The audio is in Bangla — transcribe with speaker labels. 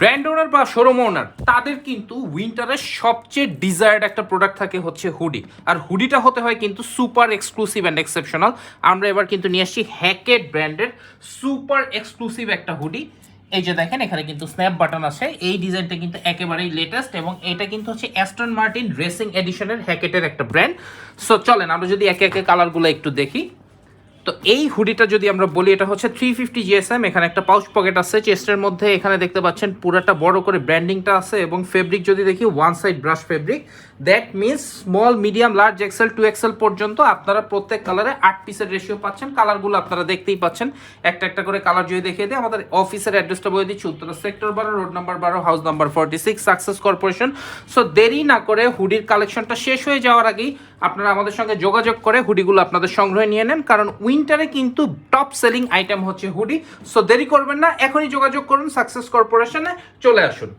Speaker 1: ব্র্যান্ড ওনার বা শোরুম ওনার তাদের কিন্তু উইন্টারের সবচেয়ে ডিজায়ার্ড একটা প্রোডাক্ট থাকে হচ্ছে হুডি। আর হুডিটা হতে হয় কিন্তু সুপার এক্সক্লুসিভ অ্যান্ড এক্সেপশনাল। আমরা এবার কিন্তু নিয়ে আসছি হ্যাকেট ব্র্যান্ডের সুপার এক্সক্লুসিভ একটা হুডি। এই যে দেখেন এখানে কিন্তু স্ন্যাপ বাটন আছে। এই ডিজাইনটা কিন্তু একেবারেই লেটেস্ট এবং এটা কিন্তু হচ্ছে অ্যাস্টন মার্টিন রেসিং এডিশনের হ্যাকেটের একটা ব্র্যান্ড। সো চলেন আমরা যদি একে একে কালারগুলো একটু দেখি। তো এই হুডিটা যদি আমরা বলি, এটা হচ্ছে 350 জিএসএম। এখানে একটা পাউচ পকেট আছে চেস্টের মধ্যে। এখানে দেখতে পাচ্ছেন পুরাটা বড় করে ব্র্যান্ডিংটা আছে এবং ফেব্রিক যদি দেখি one side brush fabric. That means small, medium, large, XL, 2XL পর্যন্ত আপনারা প্রত্যেক কালারে 8 পিসের রেশিও পাচ্ছেন। কালারগুলো আপনারা দেখতেই পাচ্ছেন। একটা একটা করে কালার যদি দেখিয়ে দিই, আমাদের অফিসের অ্যাড্রেসটা বলে দিচ্ছি, Uttara sector 12, road number 12, house number 46, success corporation. So দেরি না করে হুডির কালেকশনটা শেষ হয়ে যাওয়ার আগেই আপনারা আমাদের সঙ্গে যোগাযোগ করে হুডিগুলো আপনাদের সংগ্রহে নিয়ে নেন, কারণ উইন্টারে কিন্তু টপ সেলিং আইটেম হচ্ছে হুডি। সো দেরি করবেন না, এখনই যোগাযোগ করুন, সাকসেস কর্পোরেশনে চলে আসুন।